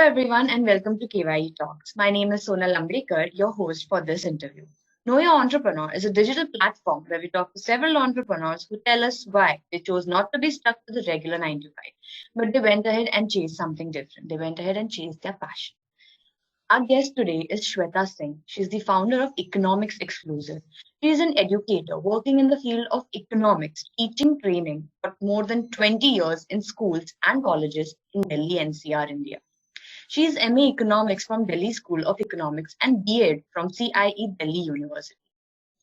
everyone and welcome to KYE Talks. My name is Sonal Ambekar, your host for this interview. Know Your Entrepreneur is a digital platform where we talk to several entrepreneurs who tell us why they chose not to be stuck to the regular 9 to 5, but they went ahead and chased something different. They went ahead and chased their passion. Our guest today is Shweta Singh. She's the founder of Economics Exclusive. She is an educator working in the field of economics, teaching training for more than 20 years in schools and colleges in Delhi, NCR, India. She is MA Economics from Delhi School of Economics and B.Ed from CIE Delhi University.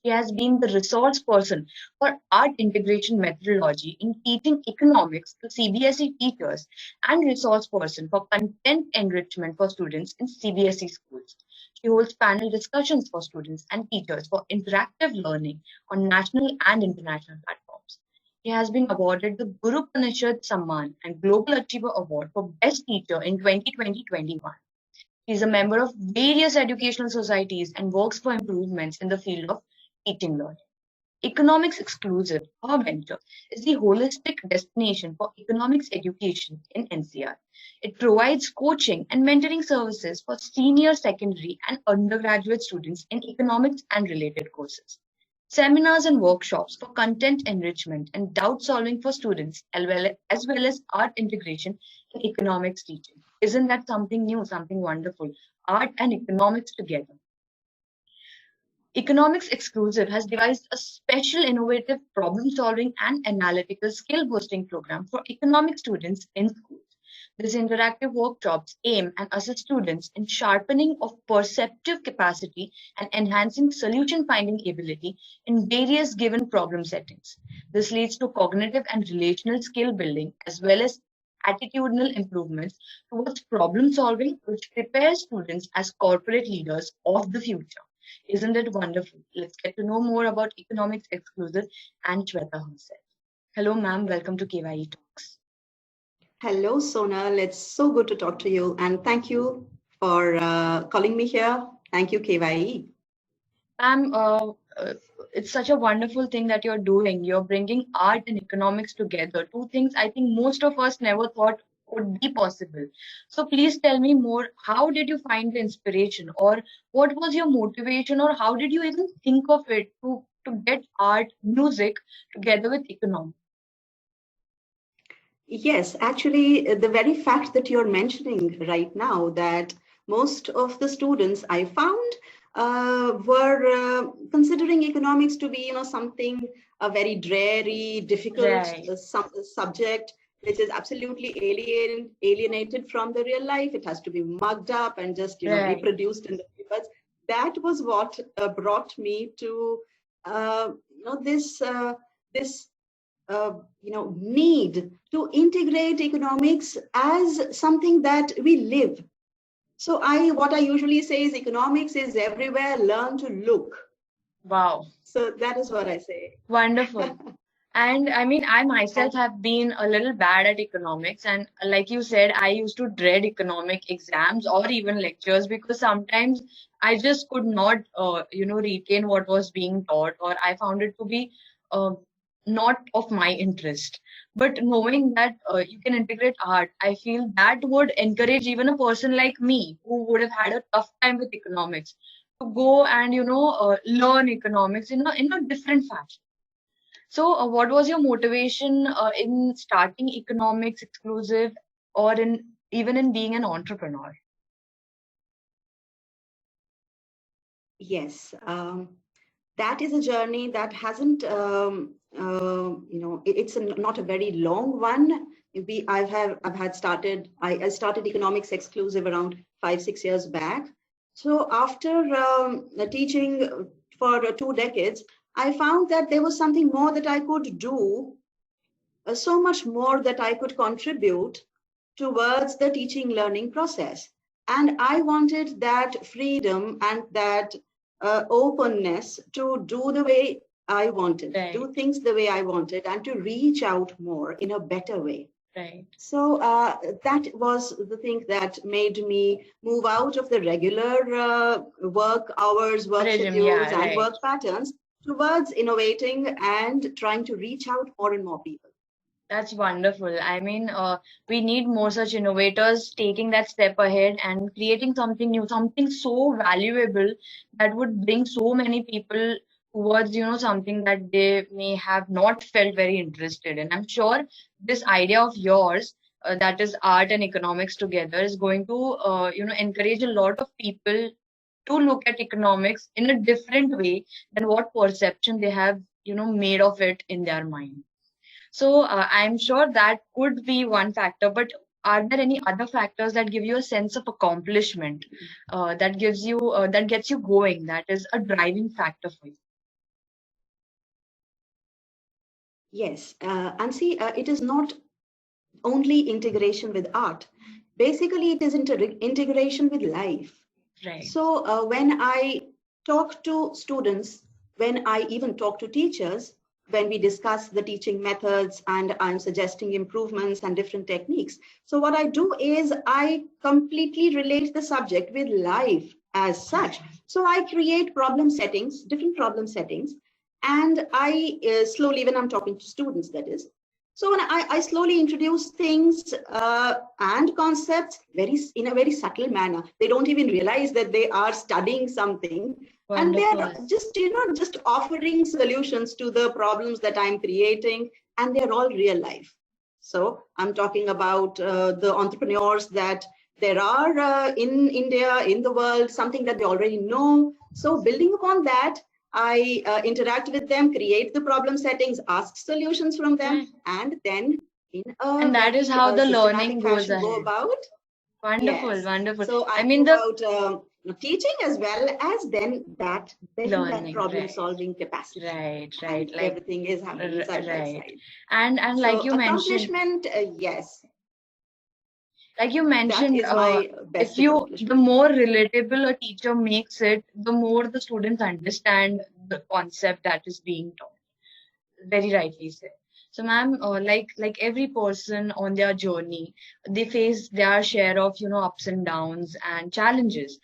She has been the resource person for art integration methodology in teaching economics to CBSE teachers and resource person for content enrichment for students in CBSE schools. She holds panel discussions for students and teachers for interactive learning on national and international platforms. She has been awarded the Gurupanishad Samman and Global Achiever Award for Best Teacher in 2020-21. She is a member of various educational societies and works for improvements in the field of teaching learning. Economics Exclusive, our venture, is the holistic destination for economics education in NCR. It provides coaching and mentoring services for senior secondary and undergraduate students in economics and related courses. Seminars and workshops for content enrichment and doubt solving for students, as well as art integration in economics teaching. Isn't that something new, something wonderful? Art and economics together. Economics Exclusive has devised a special innovative problem-solving and analytical skill-boosting program for economic students in schools. These interactive workshops aim and assist students in sharpening of perceptive capacity and enhancing solution-finding ability in various given problem settings. This leads to cognitive and relational skill building as well as attitudinal improvements towards problem solving, which prepares students as corporate leaders of the future. Isn't it wonderful? Let's get to know more about Economics Exclusive and Shweta herself. Hello, ma'am. Welcome to KYE Talks. Hello, Sonal. It's so good to talk to you. And thank you for calling me here. Thank you, KYE. Ma'am, it's such a wonderful thing that you're doing. You're bringing art and economics together. Two things I think most of us never thought would be possible. So please tell me more. How did you find the inspiration, or what was your motivation, or how did you even think of it to get art, music together with economics? Yes, actually, the very fact that you're mentioning right now that most of the students I found were considering economics to be, something a very dreary, difficult subject, which is absolutely alienated from the real life. It has to be mugged up and just reproduced in the papers. That was what brought me to this need to integrate economics as something that we live. So what I usually say is economics is everywhere. Learn to look. Wow. So that is what I say. Wonderful. And I mean, I myself have been a little bad at economics. And like you said, I used to dread economic exams or even lectures because sometimes I just could not, retain what was being taught, or I found it to be not of my interest. But knowing that you can integrate art, I feel that would encourage even a person like me who would have had a tough time with economics to go and, learn economics in a different fashion. So what was your motivation in starting Economics Exclusive, or even in being an entrepreneur? Yes, that is a journey that hasn't, it's not a very long one. I started Economics Exclusive around 5-6 years back. So after teaching for 2 decades, I found that there was something more that I could do, so much more that I could contribute towards the teaching learning process. And I wanted that freedom and that openness to do the way I wanted, do things the way I wanted, and to reach out more in a better way. Right. So that was the thing that made me move out of the regular work hours, work schedules, and work patterns towards innovating and trying to reach out more and more people. That's wonderful. I mean, we need more such innovators taking that step ahead and creating something new, something so valuable that would bring so many people towards, something that they may have not felt very interested in. I'm sure this idea of yours, that is art and economics together, is going to, encourage a lot of people to look at economics in a different way than what perception they have, made of it in their mind. So I'm sure that could be one factor, but are there any other factors that give you a sense of accomplishment, that gets you going, that is a driving factor for you? Yes, and see, it is not only integration with art. Basically, it is integration with life. Right. So when I talk to students, when I even talk to teachers, when we discuss the teaching methods and I'm suggesting improvements and different techniques. So what I do is I completely relate the subject with life as such. So I create problem settings, different problem settings, and I slowly, when I'm talking to students, that is, so when I slowly introduce things and concepts in a very subtle manner. They don't even realize that they are studying something. Wonderful. And they're just offering solutions to the problems that I'm creating, and they're all real life. So I'm talking about the entrepreneurs that there are in India, in the world, something that they already know. So building upon that, I interact with them, create the problem settings, ask solutions from them, and then in a and that is how the learning goes ahead. go about. Wonderful, Yes. wonderful. So I mean, about teaching as well as then that learning, problem solving capacity. Right. And Like everything is happening side by right. side. And So like you mentioned, accomplishment, yes, like you that mentioned, is my if best you, the accomplishment. more relatable a teacher makes it, the more the students understand the concept that is being taught. Very rightly said. So, ma'am, like every person on their journey, they face their share of, ups and downs and challenges.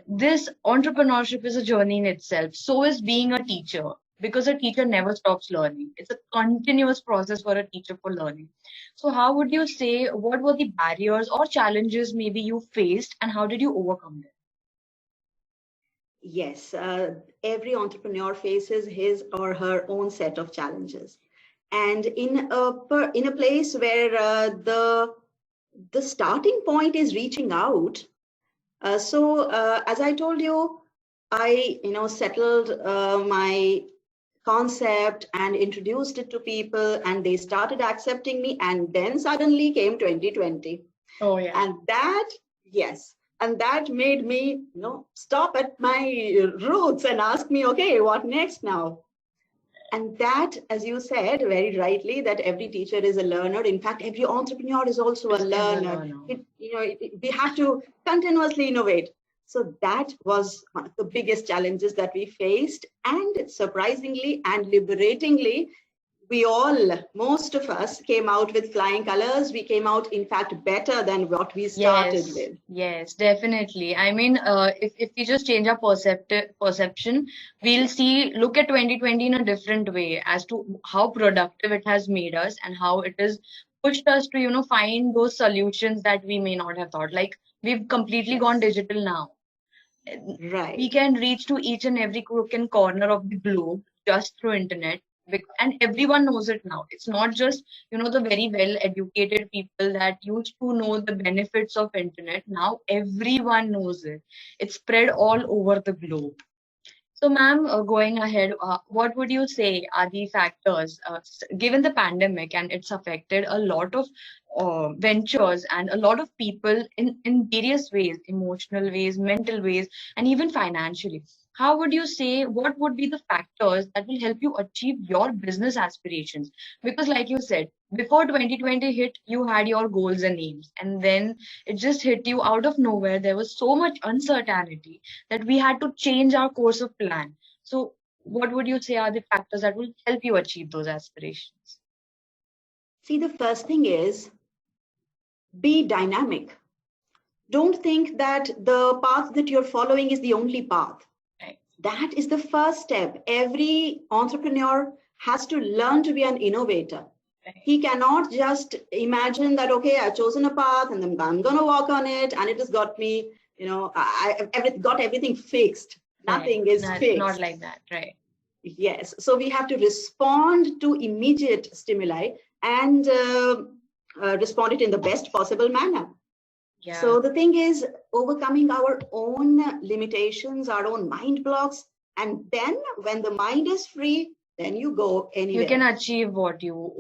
This entrepreneurship is a journey in itself. So is being a teacher, because a teacher never stops learning. It's a continuous process for a teacher for learning. So, how would you say, what were the barriers or challenges maybe you faced, and how did you overcome them? Yes, every entrepreneur faces his or her own set of challenges. And in a place where the starting point is reaching out. So as I told you, I settled my concept and introduced it to people, and they started accepting me. And then suddenly came 2020. Oh yeah. And that, yes, and that made me stop at my roots and ask me, okay, what next now? And that, as you said very rightly, that every teacher is a learner. In fact, every entrepreneur is also a learner. We have to continuously innovate. So that was one of the biggest challenges that we faced. And surprisingly and liberatingly, most of us came out with flying colors. We came out, in fact, better than what we started with. Yes, definitely. I mean, if we just change our perception, we'll look at 2020 in a different way as to how productive it has made us and how it has pushed us to, find those solutions that we may not have thought. Like, we've completely gone digital now. Right. We can reach to each and every crook and corner of the globe just through internet. And everyone knows it now. It's not just, the very well educated people that used to know the benefits of internet. Now everyone knows it. It's spread all over the globe. So, ma'am, going ahead, what would you say are the factors, given the pandemic and it's affected a lot of ventures and a lot of people in various ways, emotional ways, mental ways, and even financially? How would you say, what would be the factors that will help you achieve your business aspirations? Because like you said, before 2020 hit, you had your goals and aims, and then it just hit you out of nowhere. There was so much uncertainty that we had to change our course of plan. So what would you say are the factors that will help you achieve those aspirations? See, the first thing is be dynamic. Don't think that the path that you're following is the only path. Right. That is the first step. Every entrepreneur has to learn to be an innovator. He cannot just imagine that, okay, I've chosen a path and then I'm going to walk on it and it has got me, I've got everything fixed. Nothing is fixed. Not like that, right? Yes. So we have to respond to immediate stimuli and respond it in the best possible manner. Yeah. So the thing is overcoming our own limitations, our own mind blocks. And then when the mind is free, then you go anywhere. You can achieve what you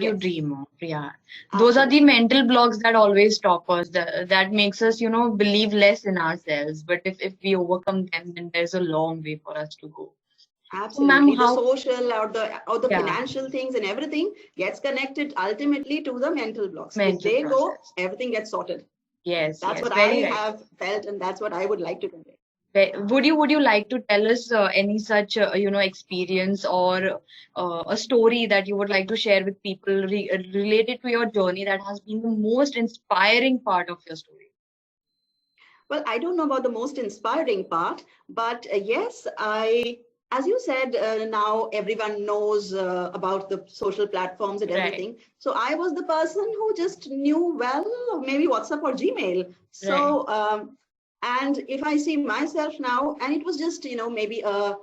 Yes. dream of. Yeah. Absolutely. Those are the mental blocks that always stop us. That makes us, believe less in ourselves. But if we overcome them, then there's a long way for us to go. Absolutely. The social or the financial things and everything gets connected ultimately to the mental blocks. If they go, everything gets sorted. Yes. That's what I have felt, and that's what I would like to convey. Would you like to tell us any such experience or a story that you would like to share with people related to your journey that has been the most inspiring part of your story? Well, I don't know about the most inspiring part, but yes, as you said, now everyone knows about the social platforms and everything. Right. So I was the person who just knew, well, maybe WhatsApp or Gmail. So, right. And if I see myself now, and it was just, maybe a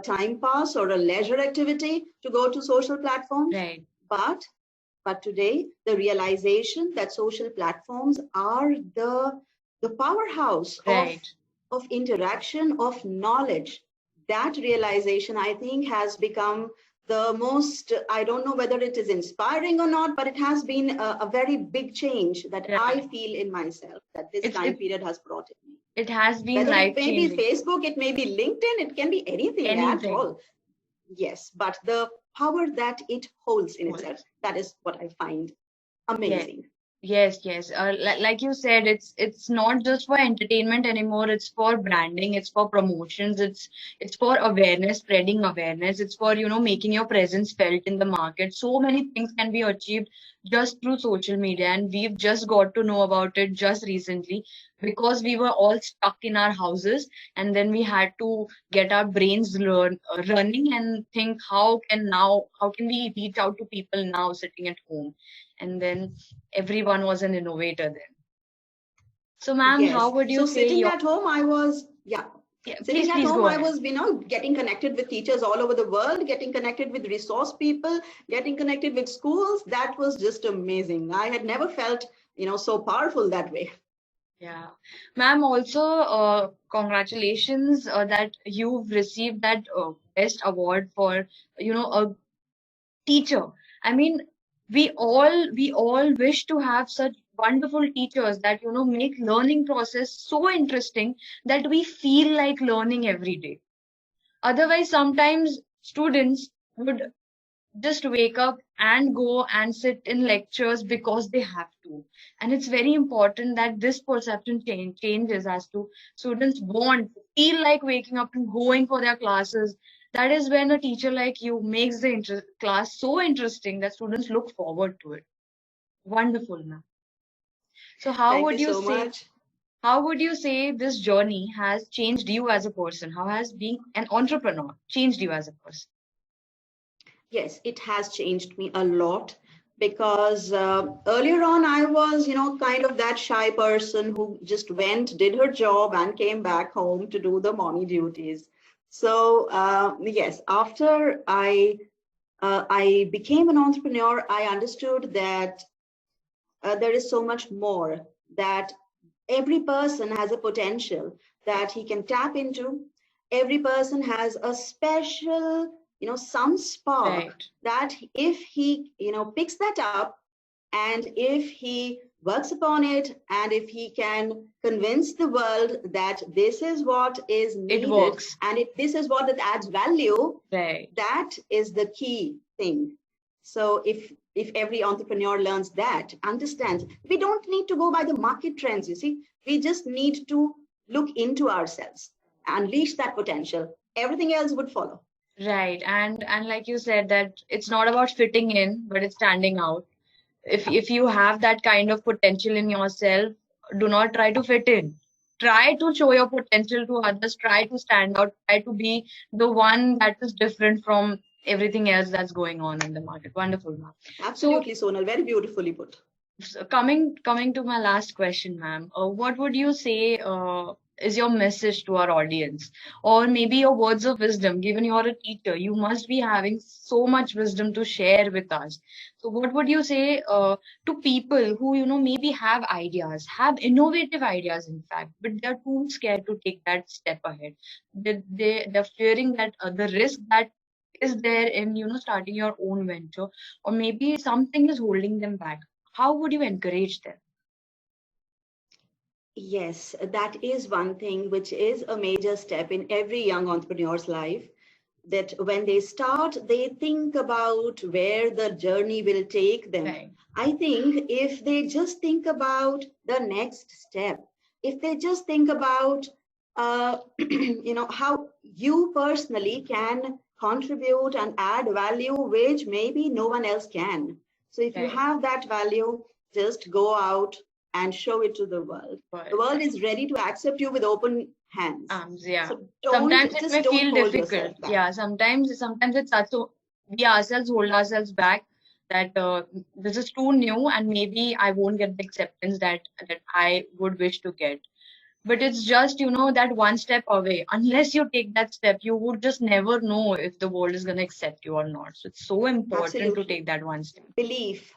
time pass or a leisure activity to go to social platforms. Right. But today, the realization that social platforms are the powerhouse of interaction, of knowledge. That realization, I think, has become the most, I don't know whether it is inspiring or not, but it has been a very big change that I feel in myself that this time period has brought in me. It has been life-changing. It may be Facebook, it may be LinkedIn, it can be anything at all. Yes, but the power that it holds in itself, that is what I find amazing. Yes. Like you said, it's not just for entertainment anymore. It's for branding. It's for promotions. It's for awareness, spreading awareness. It's for making your presence felt in the market. So many things can be achieved just through social media, and we've just got to know about it just recently because we were all stuck in our houses, and then we had to get our brains running and think how can we reach out to people now sitting at home. And then everyone was an innovator then. So, ma'am, how would you say? Sitting at home, I was, sitting at home, I was, getting connected with teachers all over the world, getting connected with resource people, getting connected with schools. That was just amazing. I had never felt, so powerful that way. Yeah. Ma'am, also, congratulations that you've received that best award for, a teacher. I mean, we all wish to have such wonderful teachers that make learning process so interesting that we feel like learning every day. Otherwise, sometimes students would just wake up and go and sit in lectures because they have to. And it's very important that this perception changes as to students feel like waking up and going for their classes. That is when a teacher like you makes the class so interesting that students look forward to it. Wonderful, ma'am. So how would you say this journey has changed you as a person? How has being an entrepreneur changed you as a person? Yes, it has changed me a lot because earlier on I was, kind of that shy person who just went, did her job and came back home to do the mommy duties. So yes, after I became an entrepreneur, I understood that there is so much more, that every person has a potential that he can tap into. Every person has a special, some spark that if he, picks that up and if he works upon it and if he can convince the world that this is what is needed, it works, and if this is what it adds value, right, that is the key thing. So if every entrepreneur learns that, understands, we don't need to go by the market trends, you see, we just need to look into ourselves, unleash that potential, everything else would follow. Right. And like you said, that it's not about fitting in, but it's standing out. If you have that kind of potential in yourself, do not try to fit in. Try to show your potential to others. Try to stand out. Try to be the one that is different from everything else that's going on in the market. Wonderful, ma'am. Absolutely, Sonal. Very beautifully put. So coming to my last question, ma'am, what would you say is your message to our audience, or maybe your words of wisdom? Given you're a teacher, you must be having so much wisdom to share with us. So, what would you say to people who maybe have ideas, have innovative ideas, in fact, but they're too scared to take that step ahead? They're fearing that the risk that is there in starting your own venture, or maybe something is holding them back. How would you encourage them? Yes, that is one thing which is a major step in every young entrepreneur's life. That when they start, they think about where the journey will take them. Right. I think if they just think about the next step, if they just think about, how you personally can contribute and add value, which maybe no one else can. So if you Right. have that value, just go out and show it to the world. The world is ready to accept you with open hands. Yeah. So Sometimes it may feel hold difficult. yourself back. Yeah. Sometimes it's such a we ourselves hold ourselves back that this is too new and maybe I won't get the acceptance that I would wish to get. But it's just that one step away. Unless you take that step, you would just never know if the world is going to accept you or not. So it's so important Absolutely. to take that one step. Belief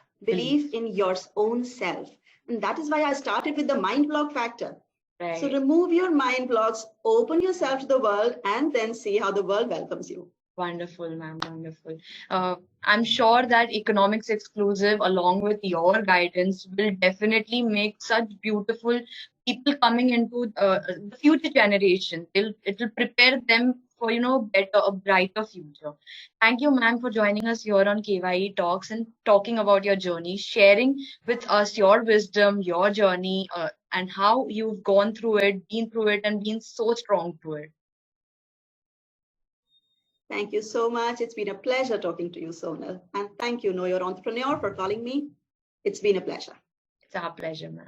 in your own self. And that is why I started with the mind block factor. Right. So remove your mind blocks, open yourself to the world, and then see how the world welcomes you. Wonderful, ma'am. Wonderful. I'm sure that economics exclusive, along with your guidance, will definitely make such beautiful people coming into the future generation. It will prepare them for a brighter future. Thank you, ma'am, for joining us here on KYE Talks and talking about your journey, sharing with us your wisdom, your journey, and how you've gone through it, been through it, and been so strong through it. Thank you so much. It's been a pleasure talking to you, Sonal. And thank you, Know Your Entrepreneur, for calling me. It's been a pleasure. It's our pleasure, ma'am.